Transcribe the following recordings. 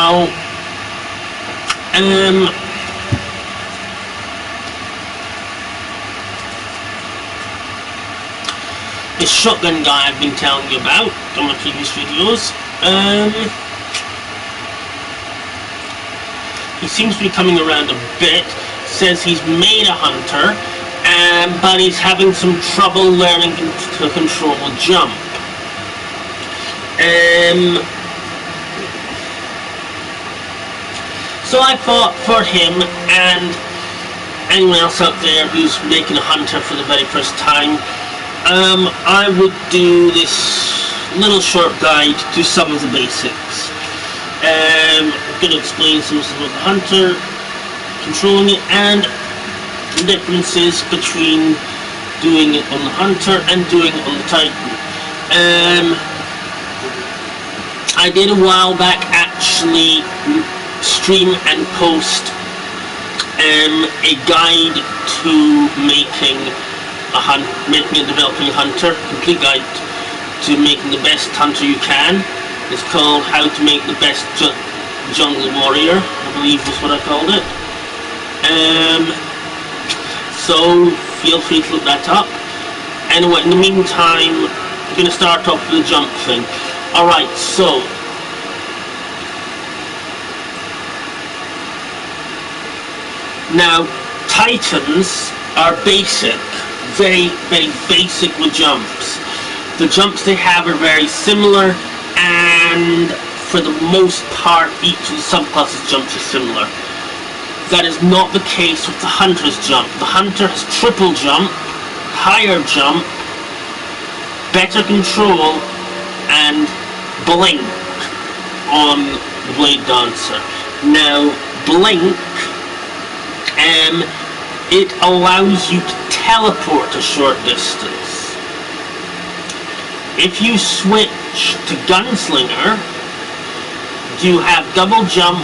Now, this shotgun guy I've been telling you about on my previous videos, he seems to be coming around a bit. Says he's made a hunter, but he's having some trouble learning to control a jump. So I thought for him and anyone else out there who's making a hunter for the very first time, I would do this little short guide to some of the basics. I'm going to explain some stuff about the hunter, controlling it, and the differences between doing it on the hunter and doing it on the Titan. I did a while back actually stream and post a guide to making and developing a hunter, complete guide to making the best hunter you can. It's called How to Make the Best Jungle Warrior, I believe was what I called it. So feel free to look that up. Anyway, in the meantime, I'm going to start off with the jump thing. Alright, so now Titans are basic, very basic with jumps. The jumps they have are very similar, and for the most part each of the subclasses jumps are similar. That is not the case with the Hunter's jump. The Hunter has triple jump, higher jump, better control, and blink on the Blade Dancer. Now blink, it allows you to teleport a short distance. If you switch to Gunslinger, you have double jump,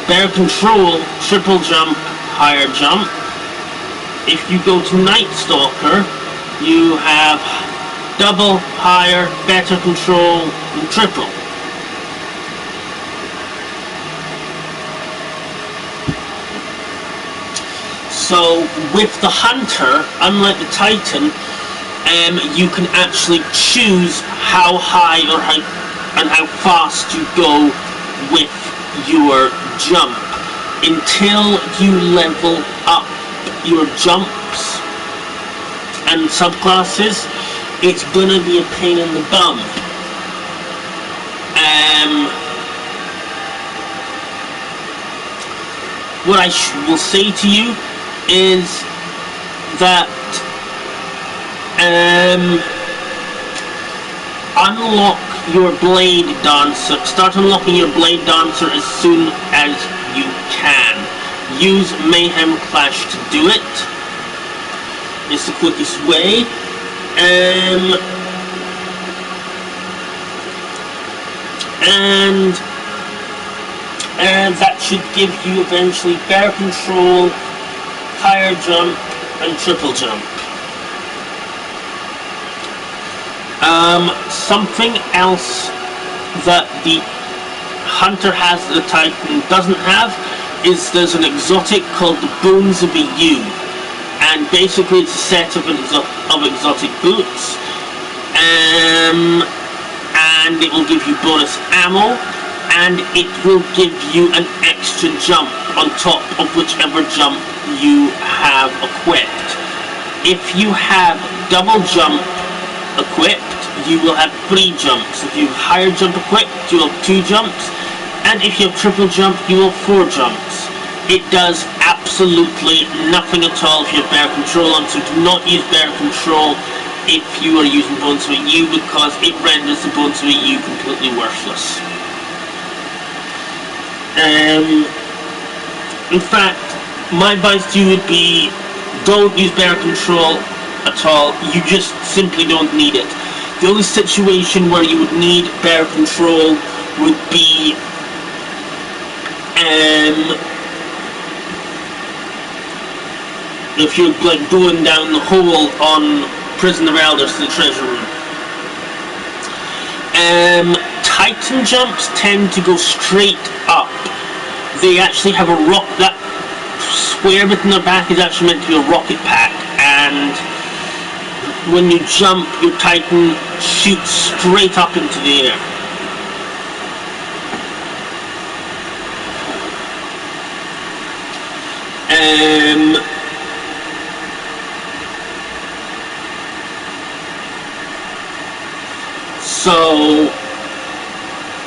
better control, triple jump, higher jump. If you go to Night Stalker, you have double, higher, better control, and triple. So with the Hunter, unlike the Titan, you can actually choose how high or how fast you go with your jump. Until you level up your jumps and subclasses, it's gonna be a pain in the bum. What I will say to you is that unlock your Blade Dancer. Start unlocking your Blade Dancer as soon as you can. Use Mayhem Clash to do it. It's the quickest way. And that should give you eventually better control, higher jump, and triple jump. Something else that the Hunter has that the Titan doesn't have is there's an exotic called the Bones of a U, and basically it's a set of exotic boots, and it will give you bonus ammo, and it will give you an extra jump on top of whichever jump you have equipped. If you have double jump equipped, you will have 3 jumps. If you have higher jump equipped, you will have 2 jumps, and if you have triple jump, you will have 4 jumps. It does absolutely nothing at all if you have better control on, so do not use better control if you are using Bones of a U, because it renders the Bones of a U completely worthless. In fact, my advice to you would be, don't use better control at all. You just simply don't need it. The only situation where you would need better control would be if you're like going down the hole on Prison of Elders to the treasure room. Titan jumps tend to go straight up. They actually have a that square bit in their back is actually meant to be a rocket pack, and when you jump, your Titan shoots straight up into the air. So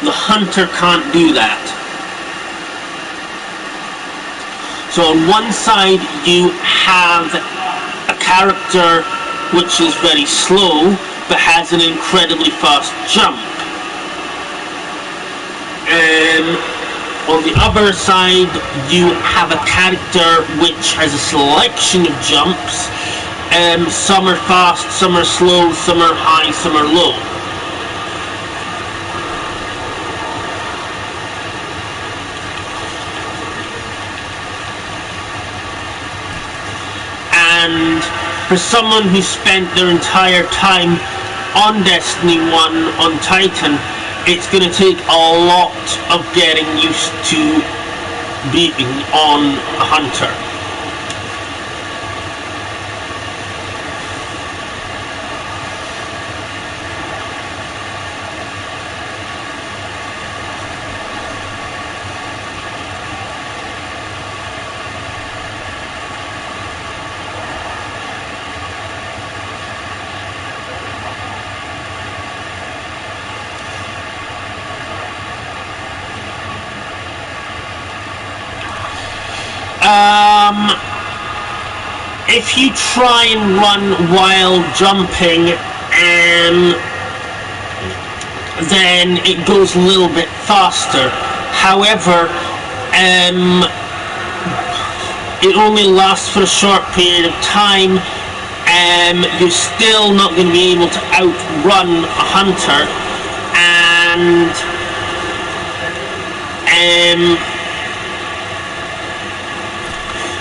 the Hunter can't do that. So on one side you have a character which is very slow but has an incredibly fast jump. On the other side you have a character which has a selection of jumps. Some are fast, some are slow, some are high, some are low. And for someone who spent their entire time on Destiny 1 on Titan, it's going to take a lot of getting used to being on a Hunter. If you try and run while jumping, then it goes a little bit faster. However, it only lasts for a short period of time. You're still not going to be able to outrun a Hunter, and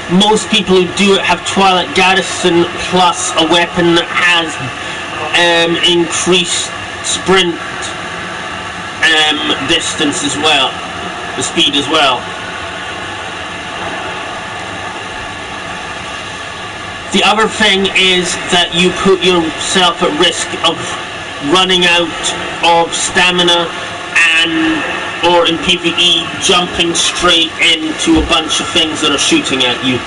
most people who do it have Twilight Garrison plus a weapon that has increased sprint distance as well, the speed as well. The other thing is that you put yourself at risk of running out of stamina or in PvE jumping straight into a bunch of things that are shooting at you.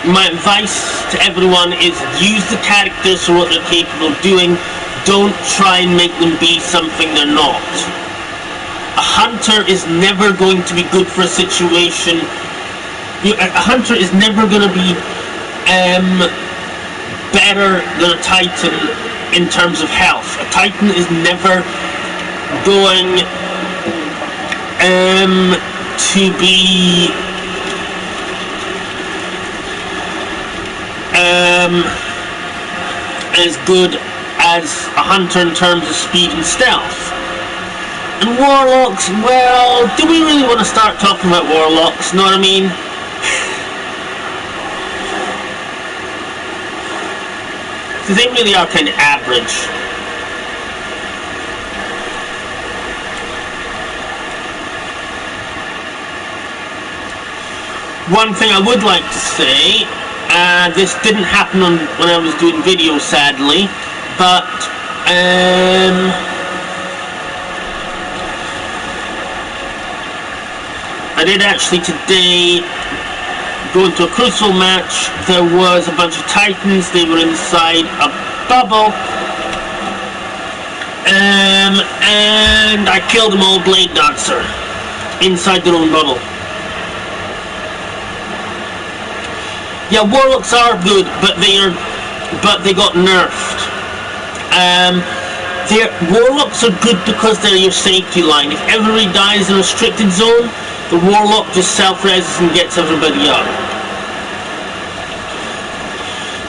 My advice to everyone is use the characters for what they're capable of doing. Don't try and make them be something they're not. A Hunter is never going to be good for a situation. A Hunter is never going to be better than a Titan in terms of health. A Titan is never going to be as good as a Hunter in terms of speed and stealth. And Warlocks, well, do we really want to start talking about Warlocks? Know what I mean? They really are kind of average. One thing I would like to say, this didn't happen when I was doing videos, sadly, but I did actually today go into a Crucible match. There was a bunch of Titans. They were inside a bubble, and I killed them all Blade Dancer inside their own bubble. Yeah, Warlocks are good, but they got nerfed. Warlocks are good because they're your safety line. If everybody dies in a restricted zone, the Warlock just self-reses and gets everybody up.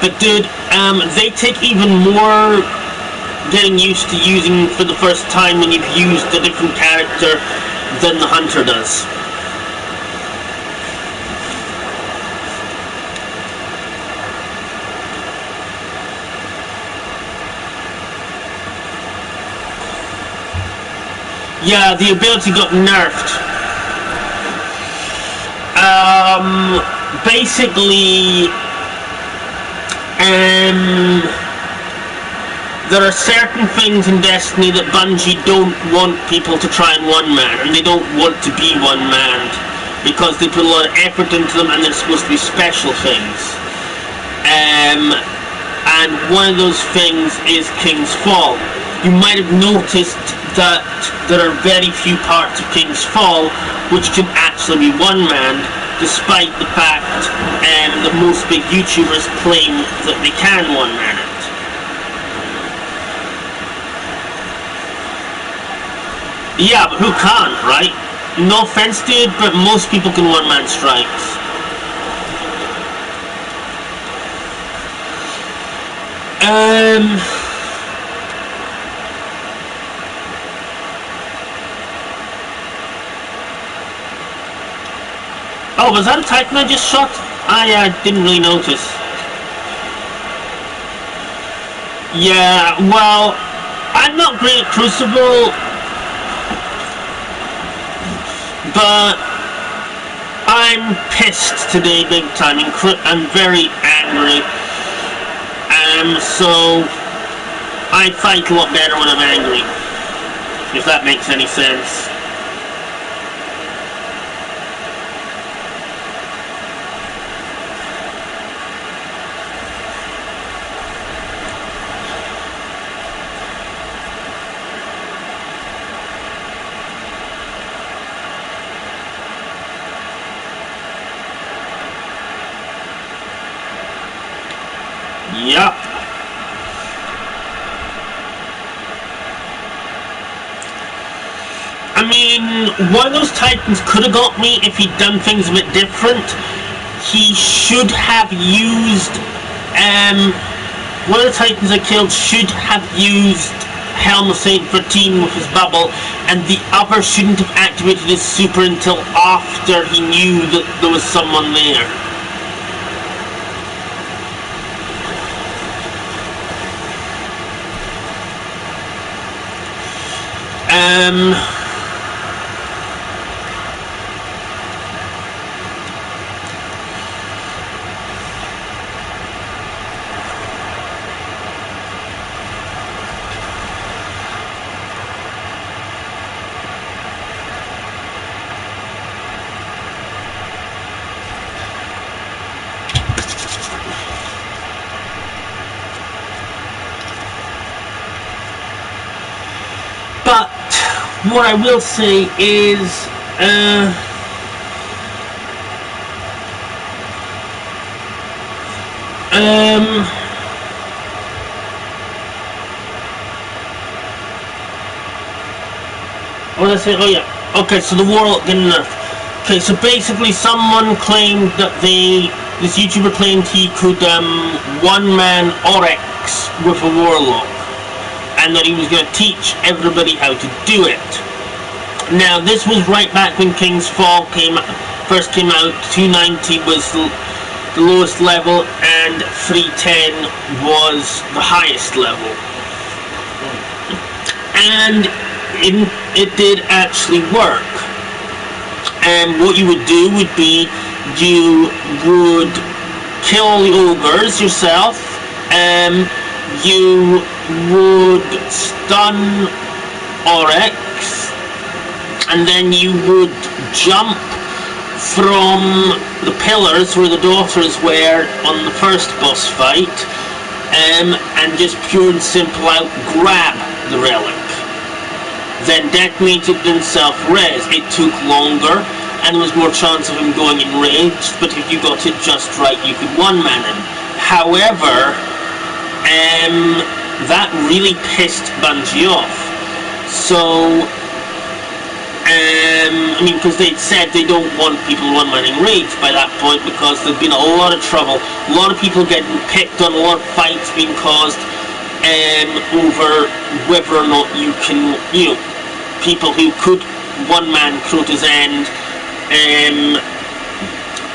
But dude, they take even more getting used to using for the first time when you've used a different character than the Hunter does. Yeah, the ability got nerfed. Basically, there are certain things in Destiny that Bungie don't want people to try and one-man, and they don't want to be one-manned, because they put a lot of effort into them, and they're supposed to be special things. And one of those things is King's Fall. You might have noticed that there are very few parts of King's Fall which can actually be one-manned, despite the fact that most big YouTubers claim that they can one-man it. Yeah, but who can't, right? No offense, dude, but most people can one-man strikes. Oh, was that a Titan I just shot? I didn't really notice. Yeah, well, I'm not great at Crucible, but I'm pissed today big time. I'm very angry. So I fight a lot better when I'm angry, if that makes any sense. Yup. I mean, one of those Titans could have got me if he'd done things a bit different. He should have used, one of the Titans I killed should have used Helm of Saint 13 with his bubble, and the other shouldn't have activated his super until after he knew that there was someone there. But what I will say is, what did I say? Oh yeah. Okay, so the Warlock getting nerfed. Okay, so basically someone claimed that this YouTuber claimed he could one-man Oryx with a Warlock, and that he was going to teach everybody how to do it. Now, this was right back when King's Fall first came out. 290 was the lowest level, and 310 was the highest level. And it did actually work. And what you would do would be, you would kill the ogres yourself, you would stun Oryx, and then you would jump from the pillars where the daughters were on the first boss fight, and just pure and simple out grab the relic. Then detonate it and self-res. It took longer, and there was more chance of him going enraged, but if you got it just right, you could one-man him. However, that really pissed Bungie off. So, I mean, because they'd said they don't want people one-manning raids by that point, because there'd been a lot of trouble, a lot of people getting picked on, a lot of fights being caused over whether or not you can, you know, people who could one-man Crota's End,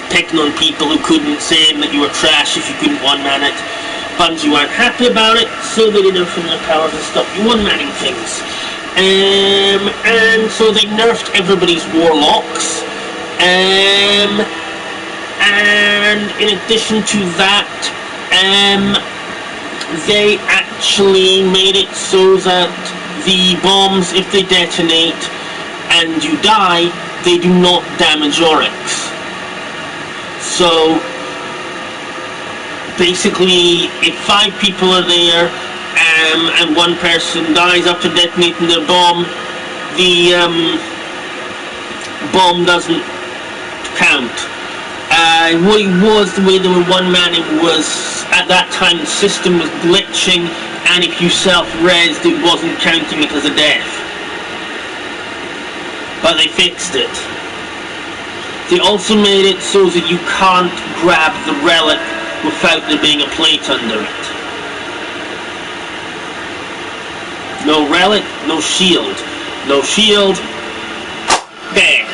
picking on people who couldn't, saying that you were trash if you couldn't one-man it. Bungie weren't happy about it, so they did everything in their power to stop you one-manning things. And so they nerfed everybody's warlocks. And in addition to that, they actually made it so that the bombs, if they detonate and you die, they do not damage Oryx. So basically, if 5 people are there and one person dies after detonating their bomb, the bomb doesn't count. What it was, the way they were one-manning was, at that time the system was glitching, and if you self-resed it wasn't counting it as a death. But they fixed it. They also made it so that you can't grab the relic without there being a plate under it. No relic, no shield. No shield, dead.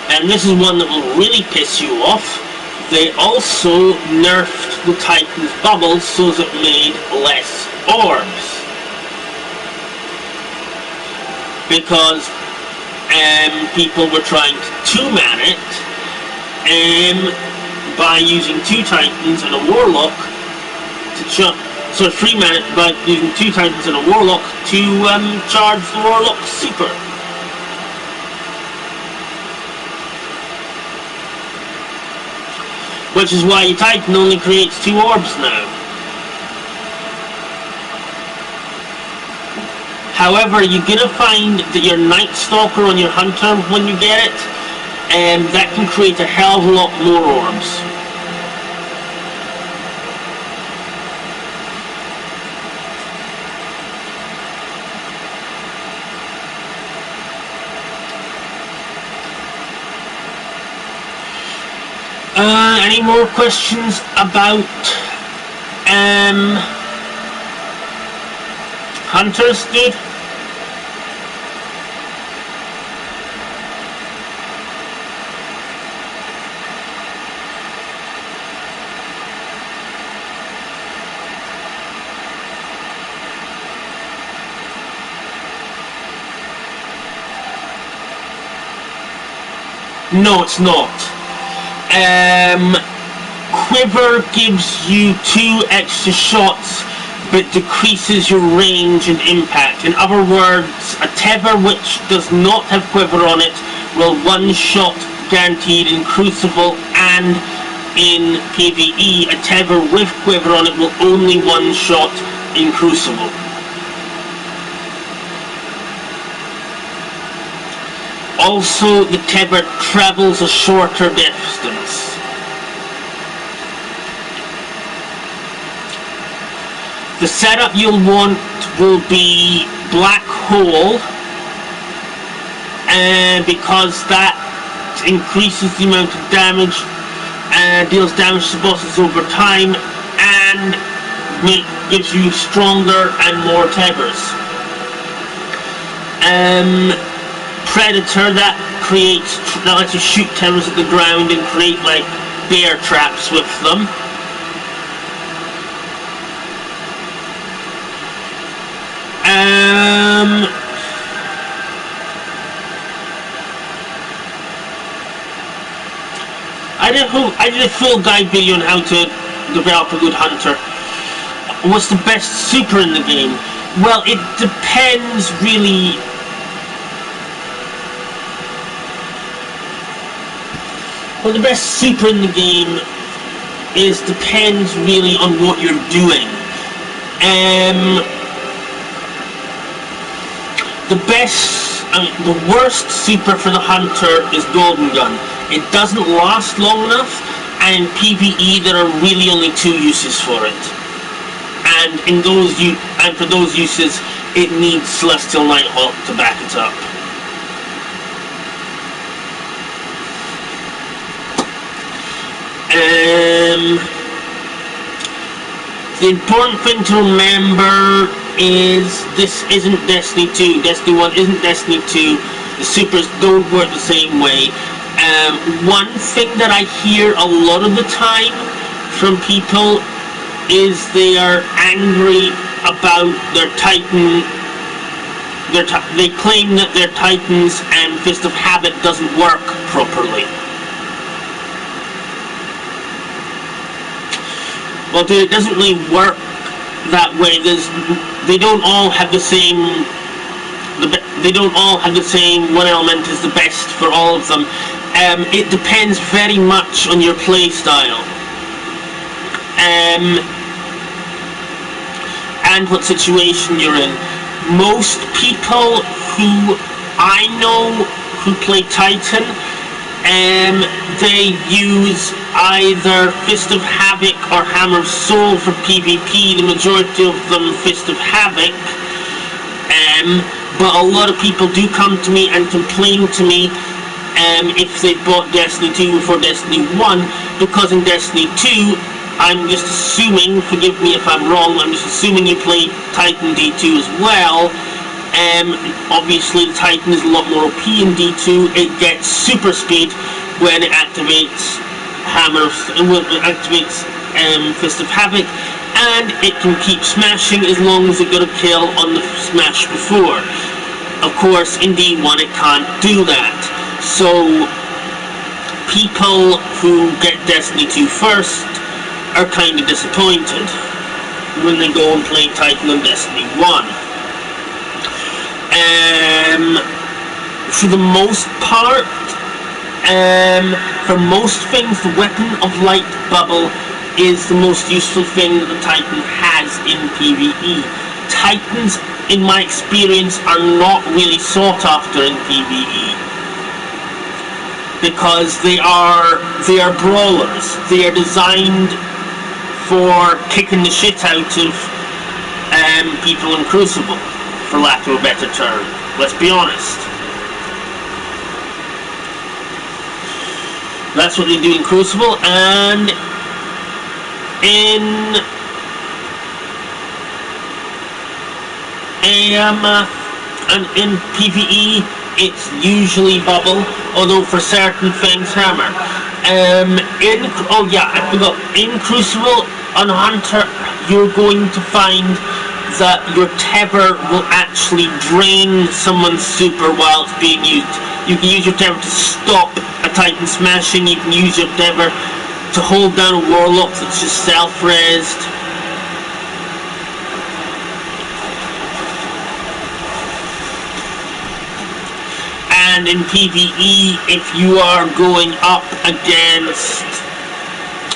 And this is one that will really piss you off. They also nerfed the Titan's bubbles so that it made less orbs. Because people were trying to two-man it by using 2 Titans and a Warlock to three-man it by using 2 Titans and a Warlock to charge the Warlock's super. Which is why your Titan only creates 2 orbs now. However, you're gonna find that your Night Stalker on your Hunter, when you get it, that can create a hell of a lot more orbs. Any more questions about Hunters, dude? No, it's not. Quiver gives you 2 extra shots, but decreases your range and impact. In other words, a Tether which does not have Quiver on it will one-shot guaranteed in Crucible, and in PvE, a Tether with Quiver on it will only one-shot in Crucible. Also, the Tether travels a shorter distance. The setup you'll want will be Black Hole, because that increases the amount of damage, deals damage to bosses over time, and gives you stronger and more Tethers. Predator, that lets you shoot Tethers at the ground and create like bear traps with them. I did a full guide video on how to develop a good Hunter. What's the best super in the game? Well, it depends really. Well, the best super in the game depends really on what you're doing. The worst super for the Hunter is Golden Gun. It doesn't last long enough, and in PvE there are really only 2 uses for it. And for those uses, it needs Celestial Nighthawk to back it up. The important thing to remember is this isn't Destiny 2. Destiny 1 isn't Destiny 2. The supers don't work the same way. One thing that I hear a lot of the time from people is they are angry about their Titan. They claim that their Titans and Fist of Habit doesn't work properly. Well, it doesn't really work that way. They don't all have the same. They don't all have the same. One element is the best for all of them. It depends very much on your play style. And what situation you're in. Most people who I know who play Titan, they use either Fist of Havoc or Hammer of Soul for PvP. The majority of them Fist of Havoc. But a lot of people do come to me and complain to me if they bought Destiny 2 before Destiny 1, because in Destiny 2, I'm just assuming, forgive me if I'm wrong, I'm just assuming you play Titan D2 as well. Obviously the Titan is a lot more OP in D2. It gets super speed when it activates Fist of Havoc, and it can keep smashing as long as it got a kill on the smash before. Of course, in D1 it can't do that. So people who get Destiny 2 first are kind of disappointed when they go and play Titan on Destiny 1. For the most part, for most things, the Weapon of Light Bubble is the most useful thing that the Titan has in PvE. Titans, in my experience, are not really sought after in PvE, because they are brawlers. They are designed for kicking the shit out of people in Crucible, for lack of a better term. Let's be honest. That's what they do in Crucible, and in PvE it's usually Bubble, although for certain things Hammer. Oh yeah, I forgot. In Crucible on Hunter, you're going to find that your tether will actually drain someone's super while it's being used. You can use your tether to stop a Titan smashing. You can use your tether to hold down a Warlock that's just self-resed. And in PvE, if you are going up against,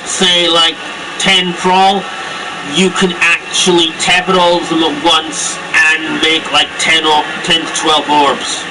say, like 10 Thrall, you can actually tether all of them at once and make like 10 to 12 orbs.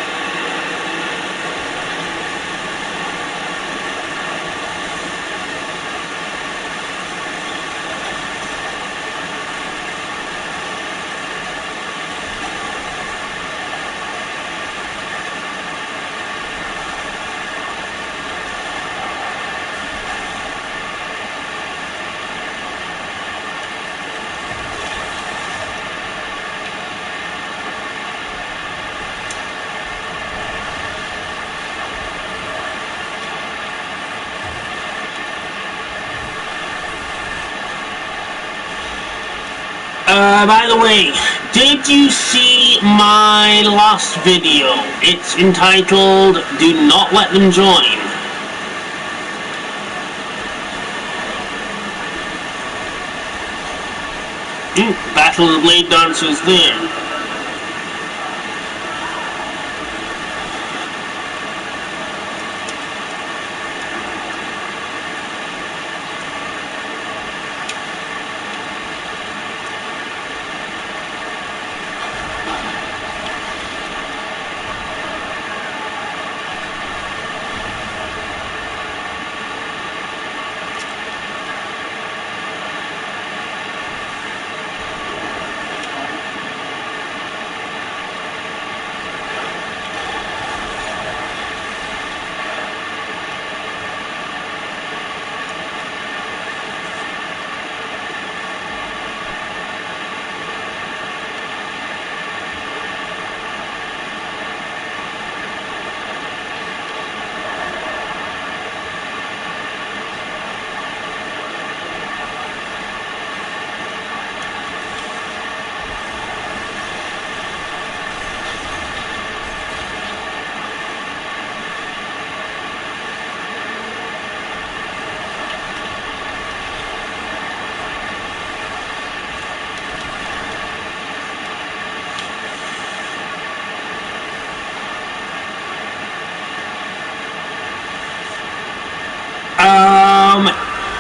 By the way, did you see my last video? It's entitled, "Do Not Let Them Join." Battle of the Blade Dancers there.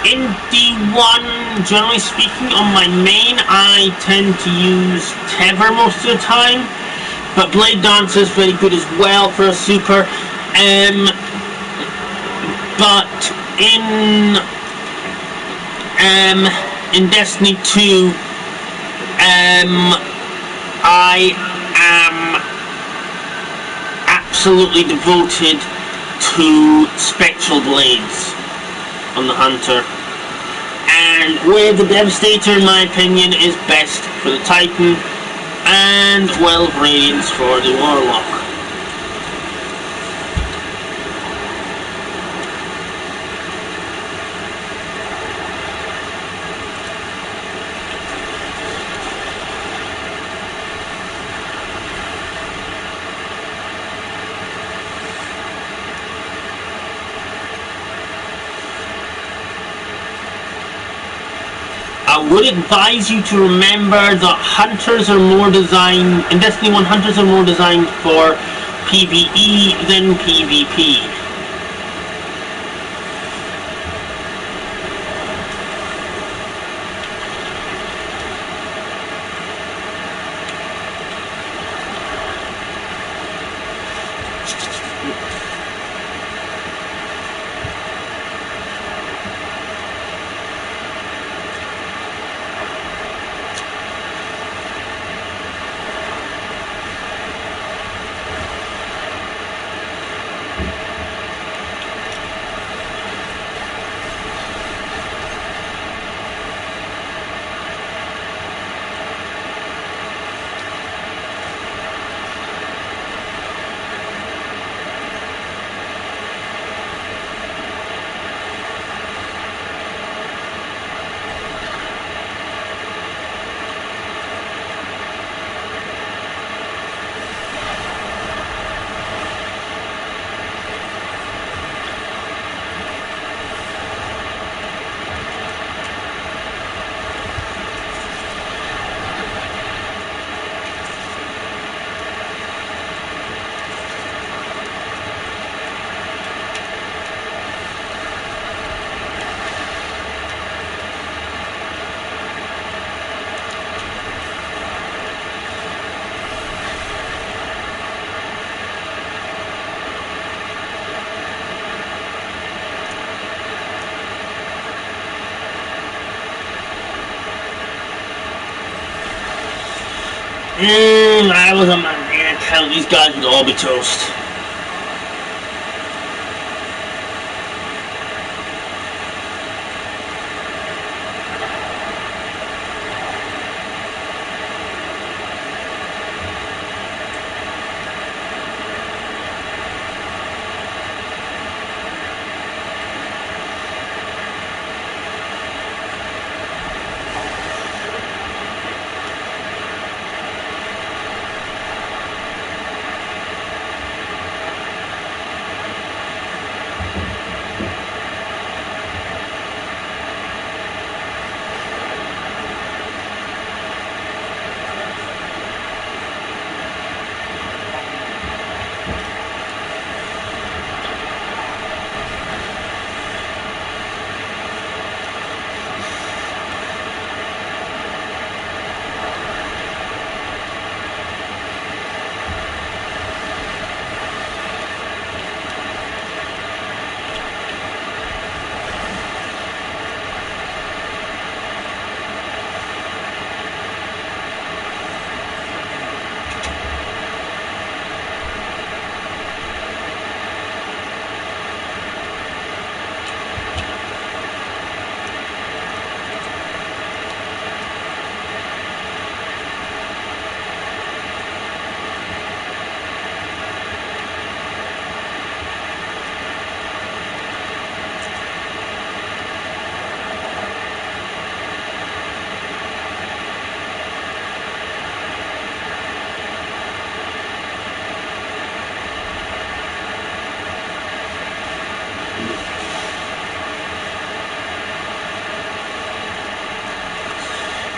In D1, generally speaking, on my main, I tend to use Tether most of the time, but Blade Dancer is very good as well for a super. But in Destiny 2, I am absolutely devoted to Spectral Blades on the Hunter. And where the Devastator, in my opinion, is best for the Titan, and 12 Radiance for the Warlock. I would advise you to remember that Hunters are more designed, in Destiny 1, Hunters are more designed for PvE than PvP. I was on my main account, these guys would all be toast.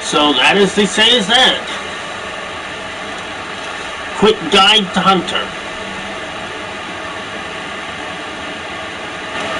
So that, as they say, is that. Quick guide to Hunter.